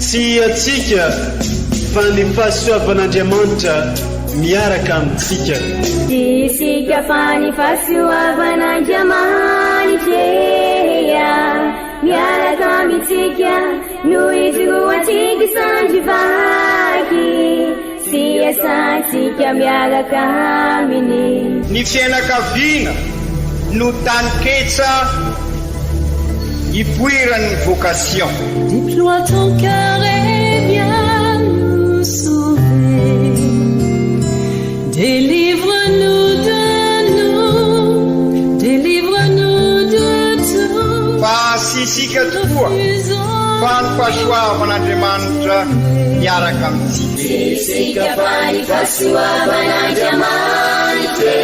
Tsy atsika fa ny fahasoavan'Andriamanitra miaraka amintsika. Isika fa ny fahasoavan'Andriamanitra miaraka amintsika noho izy roantsika sandrivaky sy asantsika miaraka aminy. Ny fianakaviana no taniketsa ipoiran'ny vocation. Déploie ton cœur et viens nous sauver. Délivre-nous de tout. Fasisika tokoa fa ny fahasoavan'Andriamanitra miaraka amintsika. Isika fa ny fahasoavan'Andriamanitra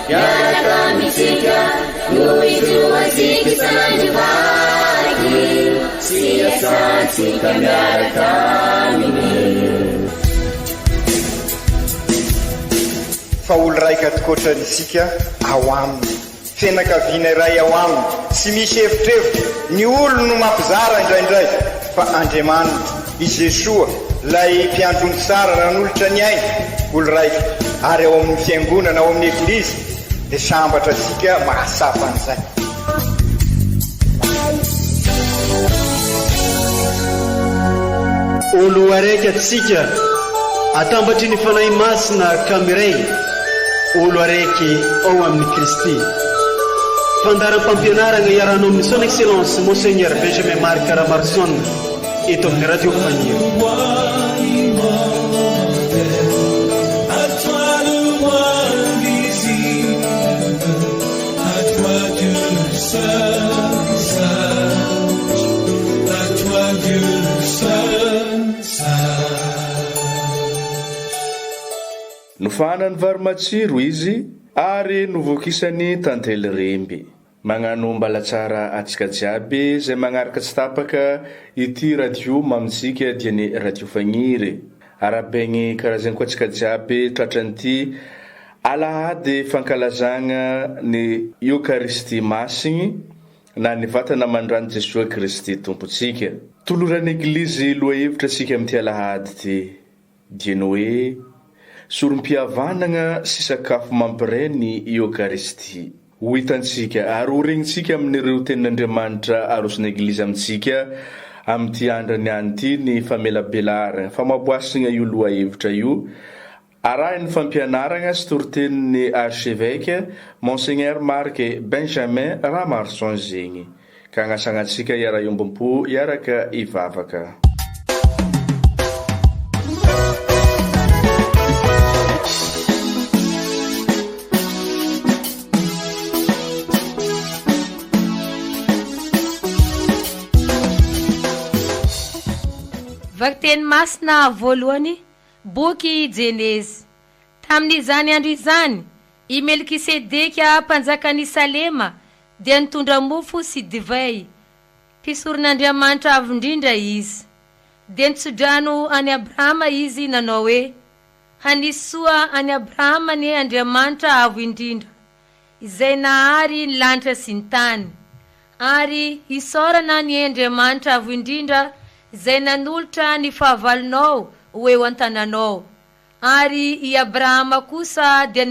miaraka amintsika noho izy roantsika sandrivaky sy asantsika miaraka aminy. Fa olo raika atokotran'isika ao aminy, fianakaviana iray ao aminy, tsy misy hevitrevitra. Ny olo no mampizara indraindray, fa Andriamanitra i Jesoa lay mpiandrony tsara ranolotra ny aina, olo raika. Ary ao amin'ny fiangonana, ao amin'ny eglizy dia sambatra atsika mahasapa an'izay. Olo araiky atsika atambatry ny fanahy masina kamiray, olo araiky ao amin'ny Kristy. Fandaram-pampianarana iarahanao amin'ny son excellence Monseigneur Benjamin Marc Caramarson eto amin'ny radio Faniro. Nofanany varomatsiro izy ary novokisany tantely remby. Magnano mbalatsara atsika jiaby zay magnaraka tsy tapaka ity radio mamitsika dia ny radio Fagniry. Arabegny karazany koa atsika jiaby tratran'ity alahady fankalazagna ny Eucharistie masigny na ny vatana mandrany Jesosy Kristy tompontsika. Toloran'ny eglizy loha hevitra sika amin'ity alahady ty dia ny hoe sorom-pihavanana sy sakafo mampiray ny Eucharistie. Ho hitantsika ary ho regnintsika amin'ireo tenin'Andriamanitra arosony eglizy amintsika amin'ity andrany any ity ny famelabelarana famaboasina io loha hevitra io. Arahiny fampianarana sy toritenin'ny archevêque Monseigneur Marc Benjamin Caramarson zegny. Ka agnasangatsika iara iombom-po iaraka ivavaka. Vakiteny masina voalohany boky Jenezy. Tamin'izany andro izany i Melkisedeka mpanjakan'i Salema dia nitondra mofo sy divay. Mpisoron'Andriamanitra avo indrindra izy. Dia nitsodrano any Abrahama izy nanao hoe hanisoa any Abrahama ny Andriamanitra avo indrindra izay nahary ny lanitra sy ny tany. Ary isorana ny Andriamanitra avo indrindra izay nanolotra ny fahavalonao ho eo an-tananao. Ary i Abrahama kosa dia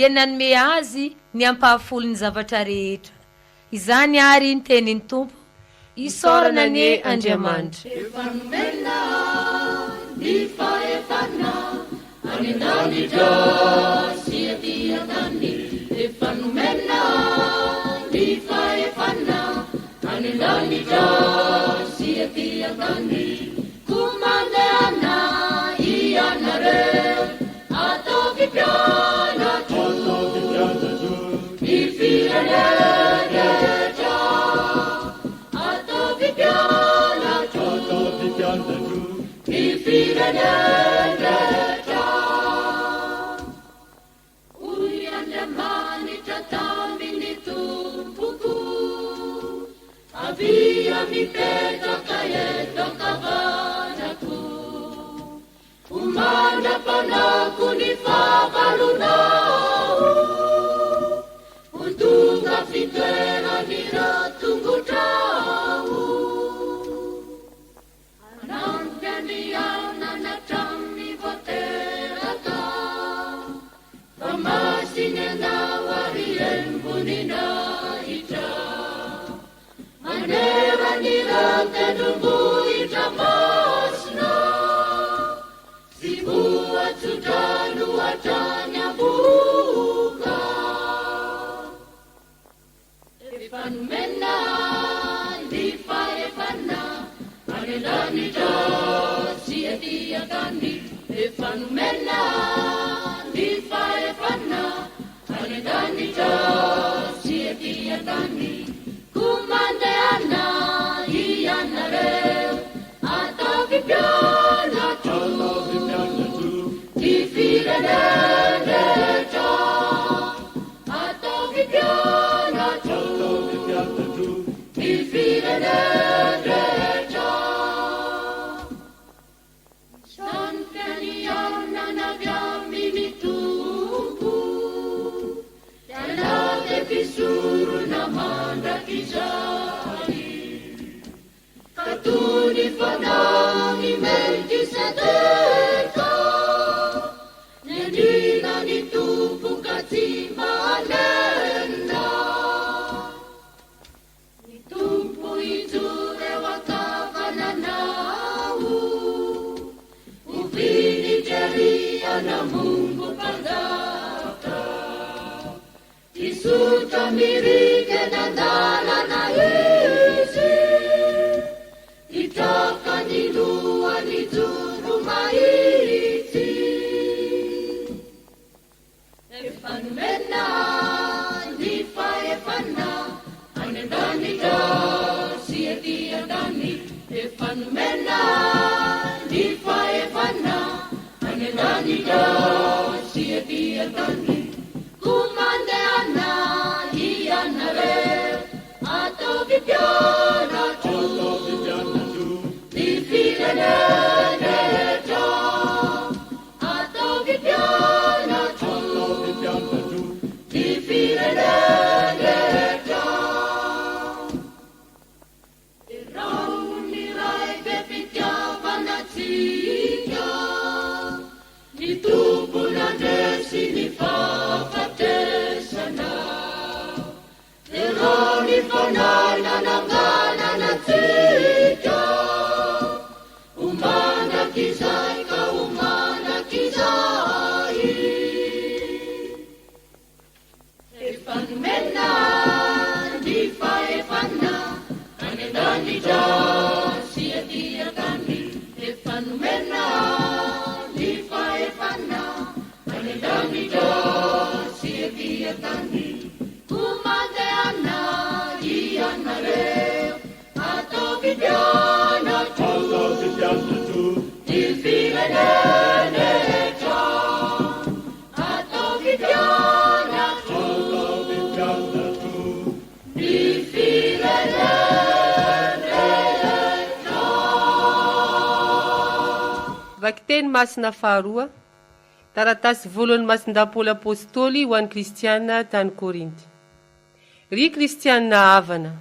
nanome azy ny ampahafolo ny zavatra rehetra. Izany ary ny tenin'ny Tompo, isorana ny Andriamanitra. Efa nomena ny fahefana any an-danitra sy aty an-tany. Efa nomena ny fahefana any an-danitra sy aty an-tany. Kumandana ianareo atao fipianatro ny firenena rehetra. Atao fipianatro ny firenena rehetra. Hoy Andriamanitra tamin'ny tompoko avia mipetaka eto Famasinena wariembunina ita Manera nirante nungu ita masna Sibua tutanu watanya buka Efanumena lifa efana Anedanita siadia kani Efanumena lifa efana Anedanita siadia kani Kumandeana ianare Atavipiana tu Difirene deja Atavipiana tu Difirene deja Sankeniana naviamini tuku Yanate visuru namanda kizari Katuni fanami Melkisedeka Nedina nitupu katima nenda Nitupu izure wakavana nau Uvini jeria na Mungu pagata Isuta mirike na dala na hizi Itaka nilua nizuru maiti Efanumena lifa efana Anedanita siedia dani Efanumena lifa efana Anedanita siedia dani Kumandeana ianare Atavipiana tu Difirene deja Atavipiana tu Difirene deja Iraunirai bepityava na tika Nitupu na desi nifafatesana Ironi fanana nangana na tika Umana kizai ka umana kizai Efanumena lifa efana Anedanita siedia kani Efanumena lifa efana Anedanita siedia kani Kumandeana ianare Atavipiana tu Difirene deja Atavipiana tu Difirene deja Vakiteny masina faharoa Taratasy voalohany masindapoly apôstôly ho an'ny kristiana tany Korinty. Ry kristiana havana,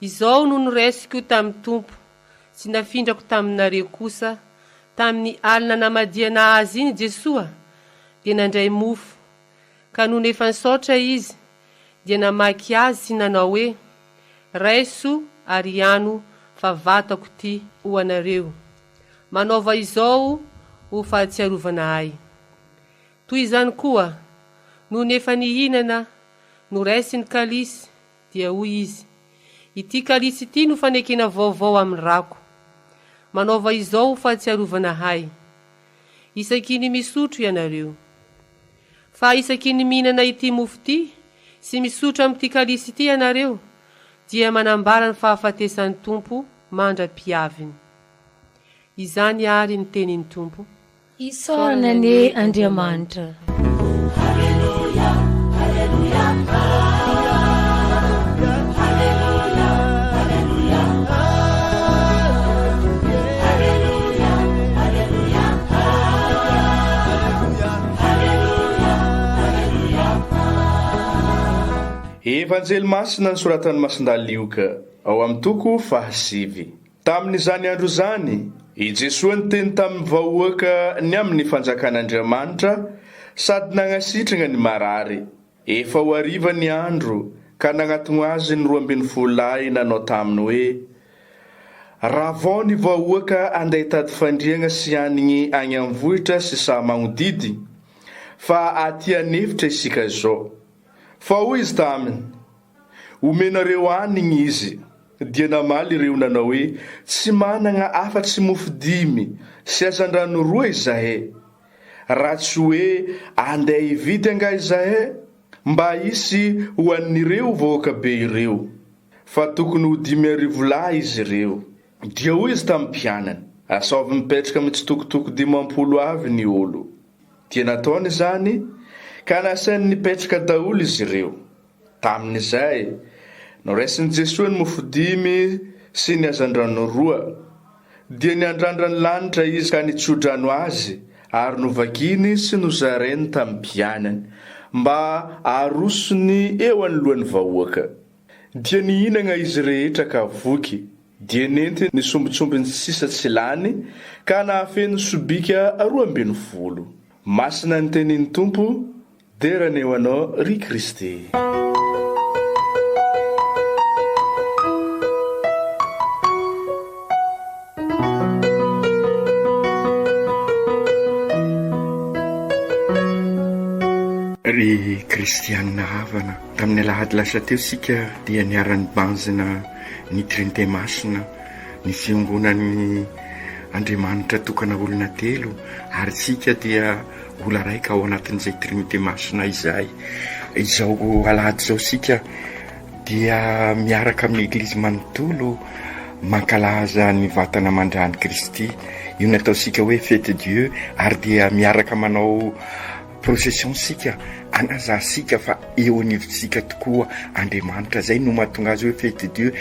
izao no noraisiko tamin'ny tompo, sy nafindrako taminareo kosa, tamin'ny alina namadiana azy iny Jesoa, dia nandray mofo, ka noho nefa nisaotra izy, dia namaky azy sy nanao hoe, raiso ary ano fa vatako ty ho anareo. Manaova izao ho fahatsiarovana ahy. Toy izany koa, noho nefa nihinana, no raisy ny kalisy, dia hoy izy, ity kalisy ity no fanekena vaovao amin'ny rako. Manaova izao ho fahatsiarovana ahy. Isaky ny misotro ianareo. Fa isaky ny mihinana ity mofo ity, sy misotro amin'ity kalisy ity ianareo, dia manambara ny fahafatesan'ny tompo mandra-piaviny. Izany ary ny tenin'ny tompo. Isaorana ne Andriamanitra. Alleluia, alleluia, alleluia, alleluia, alleluia, alleluia, alleluia, alleluia. Evanjely masina nisoratan'ny Masindaly Lioka ao amin'ny toko 7. Tamin'izany andro zany, i Jesosy niteny tamin'ny vahoaka ny amin'ny fanjakan'Andriamanitra sady nagnasitrana ny marary. Efa ho ariva ny andro ka nagnatogno azy ny 12 lahy nanao taminy hoe: raha vao ny vahoaka andeha tady fandriagna sy anigny agny amin'ny vohitra sy sa magnodidy, fa aty anefitra isika zao. Fa hoy izy taminy: omenareo anigny izy. Dia namaly ireo nanao hoe: tsy managna afa-tsy mofo 10 sy azandrano 2 izahay. Raha tsy hoe andeha hividy anga izahay, mba isy ho an'ireo vahoaka be ireo, fa tokony ho 10,000 lahy izy ireo. Dia hoy izy tamin'ny mpianany: asaovy mipetraka mitsitokotoko 50 avy ny olo. Dia nataony izany ka nasainy nipetraka daholo izy ireo. Tamin'izay noraisiny Jesosy ny mofo 10 sy ny azandrano 2. Dia niandrandra ny lanitra izy ka nitsodrano azy, ary novakiny sy nozarainy tamin'ny mpianany mba arosony eo anoloan'ny vahoaka. Dia nihinagna izy rehetra ka voky. Dia nenty ny sombitsombiny sisa tsy lany ka nahafeno sobika 12. Masina ny tenin'ny Tompo, deraneo anao ry Kristy. Ry kristianina havana, tamin'ny alahady lasa teo sika dia niaran'ny banjina ny Trinité masina, ny fiangonan'ny Andriamanitra tokana olona 3, ary sika dia ola raika ao anatin'izay Trinité masina izay. Izao alahady zao sika dia miaraka amin'ny eglizy manontolo mankalaza ny vatana mandrany Kristy. Io natao sika hoe fête Dieu, ary dia miaraka manao procession sika anaza sika fa eo anivosika tokoa Andriamanitra. Zay no mahatonga azy hoe fête Dieu,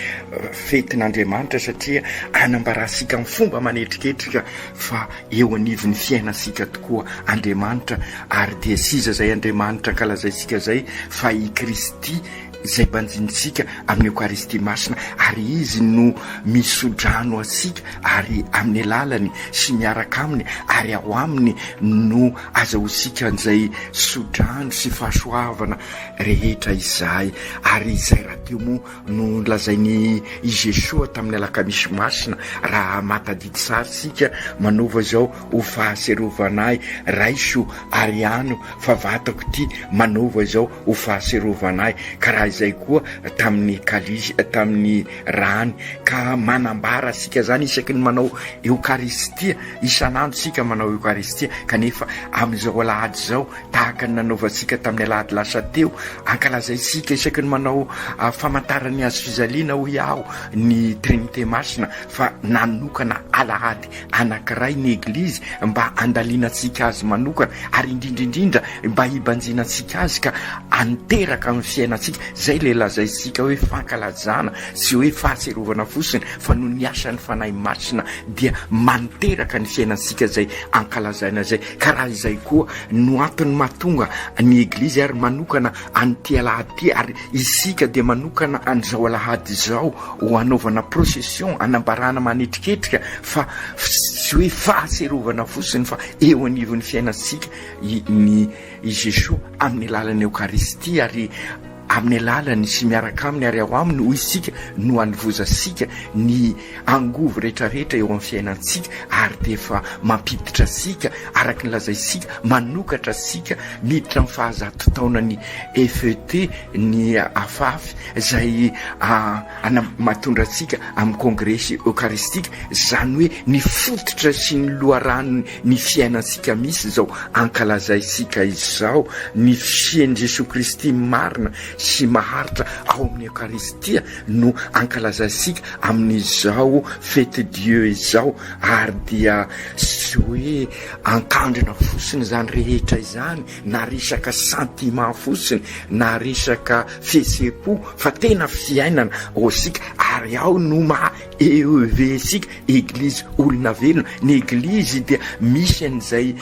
fetin'Andriamanitra, satria anambarasika amin'ny fomba manetriketrika fa eo anivon'ny fiainasika tokoa Andriamanitra. Ary dia siza zay Andriamanitra ankalazaisika zay fa i Kristy zay banjinsika amin'ny Eucharistie masina, ary izy no misodrano asika, ary amin'ny lalany sy miaraka aminy, ary ao aminy no azahosika an'izay sodrano sy fahasoavana rehetra izay. Ary izay raha teo moa no lazainy i Jesosy tamin'ny alakamisy masina, raha matadidy sary sika manova zao: ho fahaserovanay raiso ariano fa vatako ty manova zao ho fahaserovanay. Karaha izay koa tamin'ny kalisy, tamin'ny rany, ka manambara sika zany isaky ny manao Eucharistia, isanandro sika manao Eucharistia. Kanefa amin'izao alahady zao, tahaka ny nanaovasika tamin'ny alahady lasa teo, ankalazay sika isaky ny manao famantarany azy fizaliana ho iaho ny Trinité masina, fa nanokana alahady anankiray ny eglizy mba andalinatsika azy manokana, ary indrindraindrindra mba hibanjinatsika azy ka anteraka amin'ny fiainatsika. Zay le lazaisika hoe fankalazana sy hoe fahaserovana fosiny, fa no ny asan'ny fanahy masina dia manteraka ny fiainatsika zay ankalazaina zay. Karaha izay koa no antony mahatonga ny eglizy ary manokana an'ity alahady ty, ary isika dia manokana an'izao alahady zao ho anaovana procession, anambarana manetriketrika fa sy hoe fahaserovana fosiny, fa eo anivon'ny fiainatsika ny Jesosy amin'ny alalan'ny Eucharistie, ary amin'ny alalany sy miaraka aminy, ary ao aminy ho isika no anivozasika ny angovo rehetrarehetra eo amin'ny fiainantsika, ary dia efa mampiditra sika araky ny lazaisika, manokatra sika miditra amin'ny fahazato taonany FET ny afafy zay mahatondra sika amin'ny congrès eucharistique, zany hoe ny fototra sy ny loharano ny fiainansika misy zao ankalazaisika izao, ny fiain'i Jesosy Kristy marina sy maharitra ao amin'ny Eucharistia no ankalazaisika amin'izao fête Dieu izao. Ary dia sy hoe ankandrina fosiny zany rehetra izany, na resaka sentiment fosiny, na resaka fihetsem-po, fa tena fiainana osika. Ary ao no maha-evesika eglizy olona velona. Ny eglizy dia misy an'izay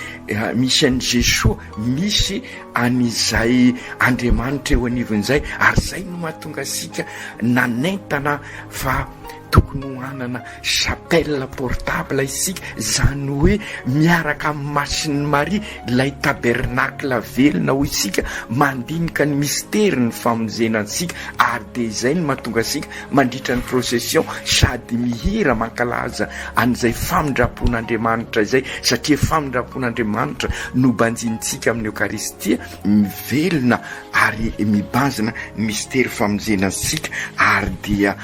misy an'i Jesosy, misy an'izay Andriamanitra eo anivon'izay, ary zay no mahatonga sika nanentana fa tokony ho anana chapelle portable isika, zany hoe miaraka amin'ny masiny Maria ilay tabernacle velona ho isika mandinika ny mystère ny famonjenantsika, ary de izay ny mahatonga asika mandritra ny procession sady mihira mankalaza an'izay famindrapon'Andriamanitra izay, satria famindrapon'Andriamanitra no banjintsika amin'ny Eucharistia mivelona ary mibanjina mystère famonjenantsika. Ary dia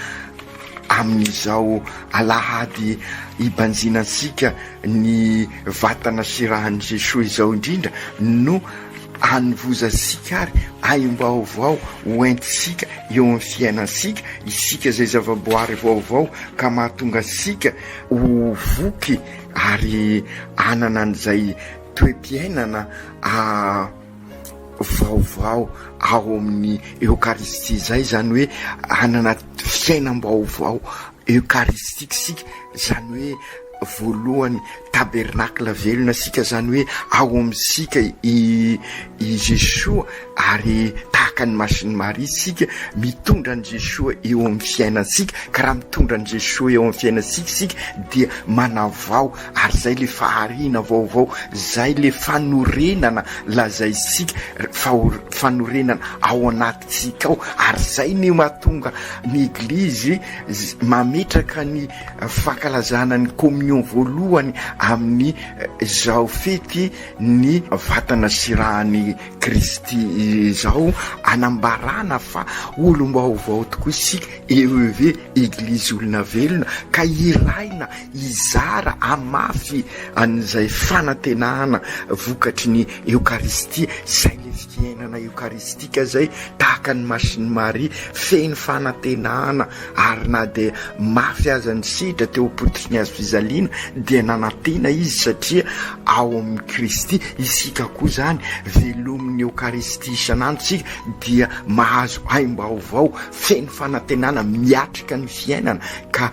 amin'izao alahady ibanjinansika ny vatana sirahan'i Jesosy izao indrindra no anivozasika ary aim-baovao hoentisika eo amin'ny fiainansika, isika zay zavaboary vaovao ka mahatonga asika ho voky ary anana an'izay toe-piainana vaovao ao amin'ny Eucharistie zay, zany hoe anana fiainam-baovao eucharistique sika, zany hoe voalohany tabernacle velona sika, zany hoe ao amin'sika i Jesosy ary tahaka ny masiny Maria sika mitondra ny Jesosy eo amin'ny fiainansika, ka raha mitondra ny Jesosy eo amin'ny fiainansika sika dia manavao, ary zay le faharina vaovao, zay le fanorenana lazaisika fanorenana ao anatitsika ao, ary zay ny mahatonga ny Eglizy mametraka ny fankalazana ny communion voalohany amin'ny zao fety ny vatana sirahan'ny Kristy zao, anambarana fa olom-baovao tokoa isika eve Eglizy olona velona, ka ilaina izara amafy an'izay fanantenana vokatry ny Eucharistie, zay le fiainana eucharistika zay tahaka ny masiny Maria feno fanantenana, ary na de mafy aza ny sidra teo apototry ny azo fizaliana dia nanantena izy, satria ao amin'ny Kristy isika koa zany velomin'ny Eucharistie isan'andro sika dia mahazo aim-baovao feno fanantenana miatrika ny fiainana ka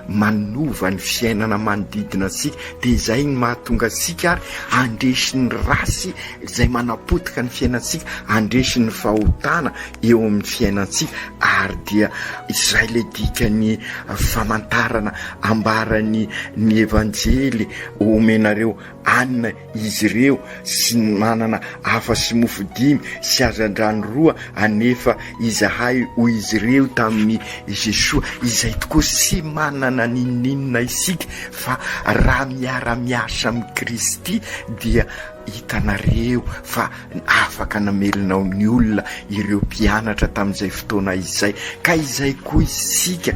manova ny fiainana manodidina sika. De zay ny mahatonga sika ary andresin'ny rasy zay manapotika ny fiainansika, andresin'ny fahotana eo amin'ny fiainansika, ary dia izay le dikany famantarana ambarany ny evanjely omenareo anina izy ireo sy manana hafa sy mofo dimy sy hazandrano roa anefa izahay ho izy ireo tamin'ny Jesosy, izay tokoa sy manana ninina isika fa raha miara-miasa amin'ny Kristy dia hitanareo fa afaka namelonao ny olona ireo mpianatra tamin'izay fotoana izay, ka izay koa isika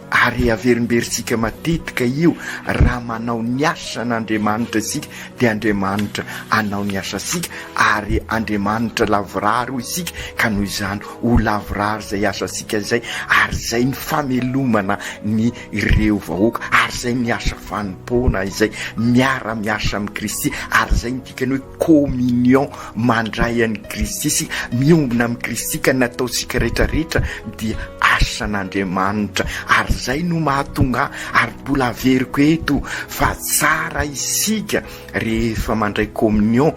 ary averimberitsika matetika io raha manao ny asan'Andriamanitra isika dia Andriamanitra anao ny asa sika, ary Andriamanitra lavrary ho isika, ka noho izany ho lavrary zay asa sika zay, ary zay ny famelomana ny ireo vahoaka, ary zay ny asa fanimpona izay miara-miasa amin'ny Kristy, ary zay ny dikany hoe communion mandray an'i Kristy sika, miombona amin'ny Kristy ka natao sika rehetrarehetra dia asan'Andriamanitra, ary zay no mahatonga ary mbola averiko eto fa tsara isika rehefa mandray communion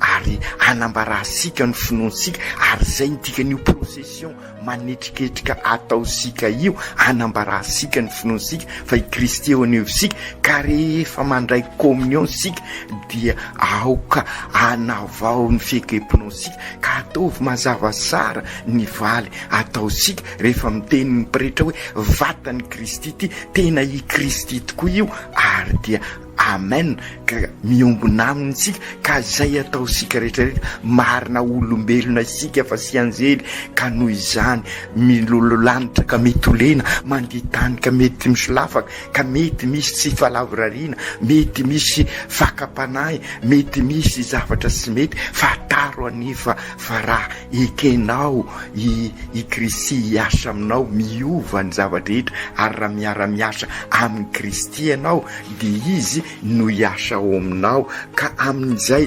ary anambarasika ny finoansika, ary zay ny dikany io procession manetriketrika ataosika io anambarasika ny finoansika fa i Kristy eo aneo sika, ka rehefa mandray communion sika dia aoka anavao ny fekepinonsika, ka ataovy mazava tsara ny valy ataosika rehefa miteny ny pretra hoe vatany Kristy ty, tena i Kristy tokoa io, ary dia amen, ka miombona aminy sika, ka zay atao sika rehetrarehetra marina olombelona isika fa sy anjely, ka noho izany milololanitra ka mety olena manditany, ka mety misy lafaka, ka mety misy tsy falavrariana, mety misy fakapanahy, mety misy zavatra sy mety, fa taro anefa fa raha ekenao i Kristy hiasa aminao miova ny zavatra rehetra, ary raha miara-miasa amin'ny Kristy ianao dia izy no hiasa ao aminao, ka amin'izay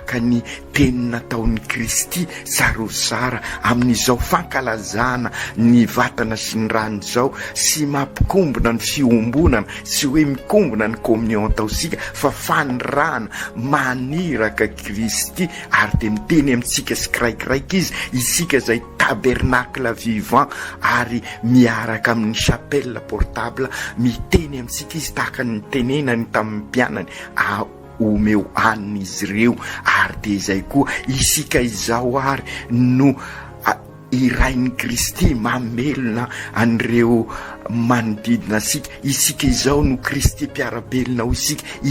araka ny teny nataon'ny Kristy sarosara amin'izao fankalazana ny vatana sy ny rano zao, sy mampikombona ny fiombonana sy hoe mikombona ny communion taosika fa fanirana maniraka Kristy ary de miteny amintsika sy kiraikiraiky izy isika zay tabernacle vivant ary miaraka amin'ny chapelle portable miteny amintsika izy tahaka ny tenenany tamin'ny mpianany omeo anina izy ireo ary de zay koa isika izao ary no irain'ny Kristy mamelona an'ireo manodidina isika izao no Kristy mpiarabelona ho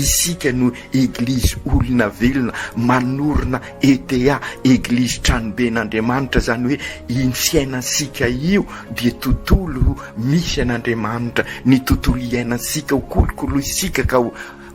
isika no eglizy olona velona manorona ETA eglizy tranoben'Andriamanitra, zany hoe iny fiainansika io dia tontolo misy an'Andriamanitra, ny tontolo iainansika ho kolokolo isika ka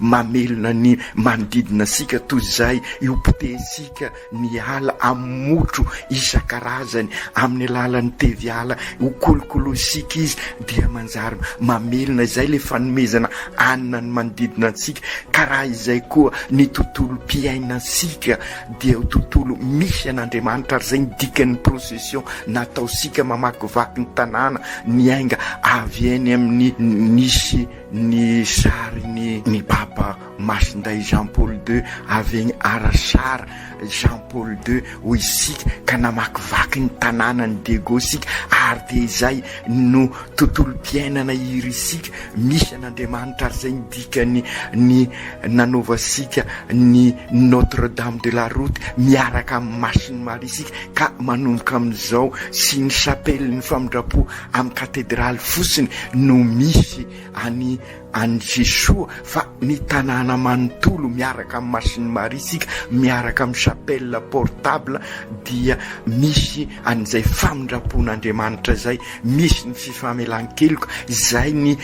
mamelona ny manodidina sika toy zay iopotesika ny ala amotro isan-karazany amin'ny alalan'ny teviala ho kolokolosika izy dia manjary mamelona izay le fanomezana anina ny manodidina antsika. Karaha izay koa ny tontolo mpiainasika dia ho tontolo misy an'Andriamanitra ary zay ny dikan'ny procession nataosika mamakivaky ny tanàna ny ainga avy eny amin'ny nisy ny sary ny Papa Masinday Jean Paul II avy eny Arasara Jean Paul II ho isika ka namakivaky ny tanàna ny degosika ary de izay no tontolo mpiainana irisika misy an'Andriamanitra ary zay ndikany ny nanovasika ny Notre Dame de la Route miaraka amin'ny Masiny Marisika ka manomboka amin'izao sy ny chapelle ny famindrapo amin'ny katedraly fosiny no misy any Jesoa fa ny tanàna manontolo miaraka amin'ny Masiny Marisika miaraka amin'ny chapelle portable dia misy an'izay famindrapon'Andriamanitra zay, misy ny fifamelan-keloka zay ny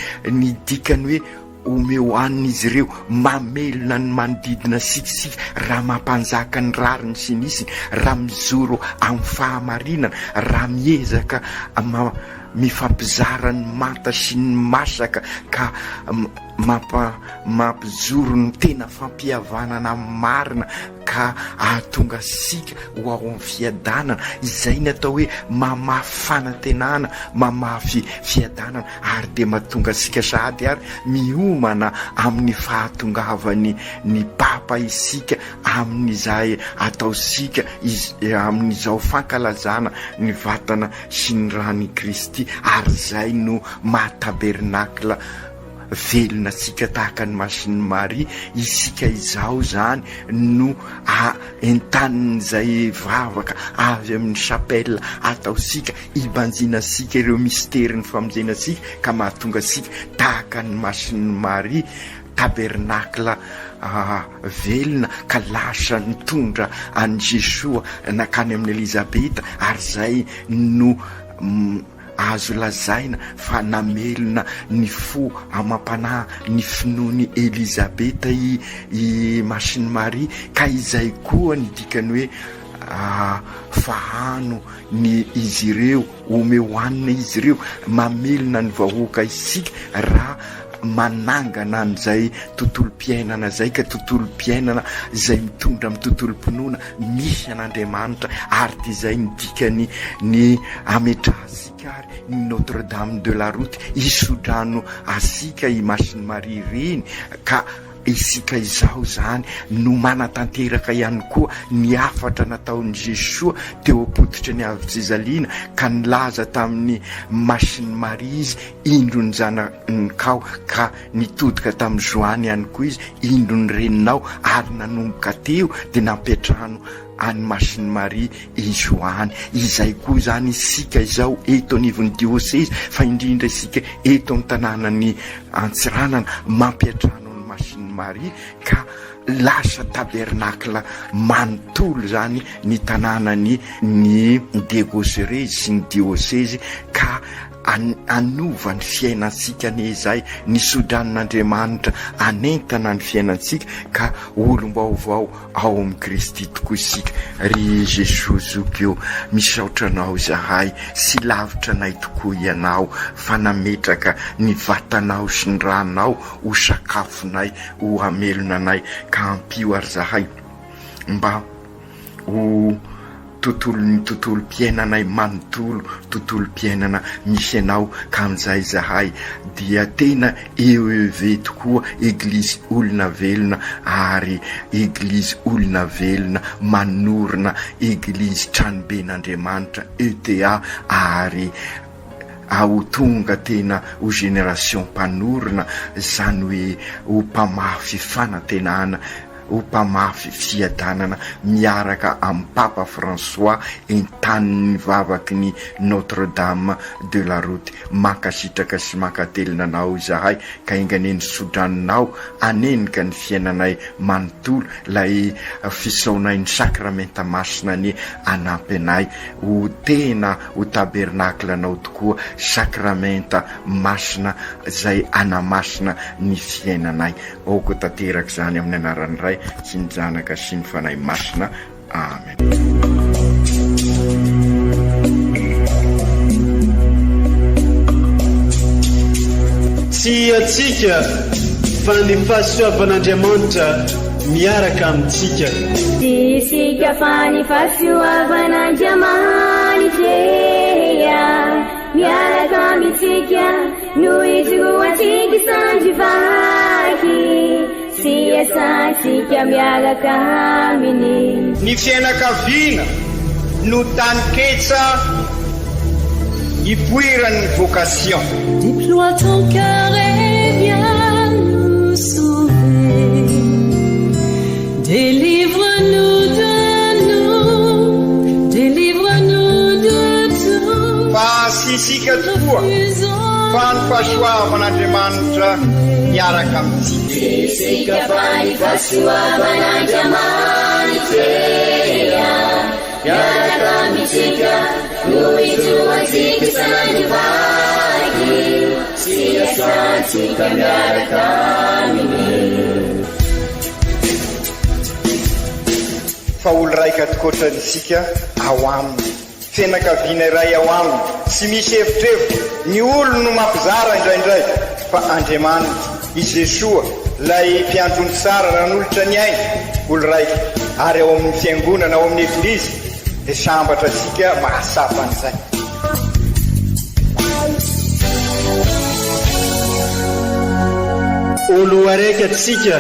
dikany hoe omeo anina izy ireo mamelona ny manodidina sikisika raha mampanjaka ny rariny sy nisiny raha mijoro amin'ny fahamarinana raha miezaka mifampizara ny mata sy ny masaka ka mampizoro ny tena fampihavanana marina ka ahatonga sika ho ao amin'ny fiadanana izay ny atao hoe mamafy fanantenana mamafy fiadanana ary de mahatonga sika sahady ary miomana amin'ny fahatongavany ny Papa isika amin'izay ataosika amin'izao fankalazana ny vatana sy ny rany Kristy ary zay no mahatabernakla velona sika tahaka ny Masiny Maria isika izao zany no entanin'izay vavaka avy amin'ny chapelle ataosika ibanjina sika ireo mystère ny famonjena sika ka mahatonga sika tahaka ny Masiny Maria tabernakla velona ka lasa nitondra an Jesoa nakany amin'ny Elizabeta ary zay no azo lazaina fa namelona ny fo amam-panahy ny finoany Elizabeta i Masiny Maria ka izay koa ny dikany hoe fahano ny izy ireo omeo anina izy ireo mamelona ny vahoaka isika raha manangana an'izay tontolo mpiainana zay ka tontolo mpiainana zay mitondra amin'ny tontolo mpinoana misy an'Andriamanitra ary de zay nidikany ny ametrahasika ary ny Notre Dame de la Route isodrano asika i Masiny Maria reny ka isika izao zany no manatanteraka ihany koa ny afatra nataon'i Jesoa teo am-potitra ny avy Jezalina ka nilaza tamin'ny Masiny Maria izy indro ny zanany kao ka nitodika tamin'ny Joany ihany koa izy indro ny reninao ary nanomboka teo de nampetrahano any Masiny Maria i Joany. Izay koa zany isika izao eto anivon'ny diocese fa indrindra isika eto amin'ny tanànany Antsiranana mampiatrano Masiny Maria ka lasa tabernakla manontolo zany ny tanànany ny degosere sy ny diocese ka anova ny fiainansika nezay ny sodran'Andriamanitra anentana ny fiainansika ka olom-baovao ao amin'ny Kristy tokoa isika. Ry Jesosy zokeo misaotranao zahay sy lavitra nay tokoa ianao fa nametraka ny vatanao sy ny ranao ho sakafonay ho hamelona anay ka ampio ary zahay mba ho ny tontolo-piainanay manontolo tontolo-piainana misy anao ka amin'izay zahay dia tena eve tokoa eglizy olona velona ary eglizy olona velona manorina eglizy tranoben'Andriamanitra ETA ary ao tonga tena ho génération mpanorina zany hoe ho mpamafy fanantenana ho mpamafy fiadanana miaraka amin'ny Papa François entaniny vavaky ny Notre-Dame de la Route. Mankasitraka sy mankatelina anao zahay ka inganeny sodranonao anenika ny fiainanay manontolo lay fisaonay ny sakramenta masina ny anampy anay ho tena ho tabernakle anao tokoa sakramenta masina zay anamasina ny fiainanay. Oko tanteraka zany amin'ny anarany ray sy ny janaka sy ny fanahy masina. Amen. Tsy atsika fa ny fahasoavan'Andriamanitra miaraka amintsika. Isika fa ny fahasoavan'Andriamanitra miaraka amintsika no itoroatsika sandrivaky sy asantsika miaraka aminy. Ny fianakaviana no taniketsa ipoiran'ny vocation. Déploie ton cœur et viens nous sauver. Délivre-nous de nous, délivre-nous de tout. Fa sisika tokoa fa ny fahasoavan'Andriamanitra miaraka amintsika. Sisika fa ny fahasoavan'Andriamanitra miaraka amintsika no itoroatsika sandrivaky sy asantsika miaraka aminy. Fa olo raika tokoatranisika ao aminy fianakaviana iray ao aminy sy misy hevitrevitra ny olo no mampizara indraindray fa Andriamanitra i Jesoa lay mpiandrony tsara ran'olotra ny aina olo raika ary ao amin'ny fiangonana ao amin'ny eglizy dia sambatra sika mahasapa an'izay. Olo araiky atsika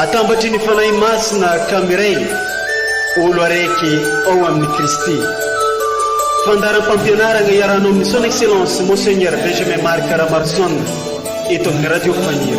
atambatry ny fanahy masina kamiray olo araiky ao amin'ny Kristy. Fandaram-pampianarana iarana amin'ny son excellence Monseigneur Benjamin Marc Caramarson eto amin'ny radio Fania.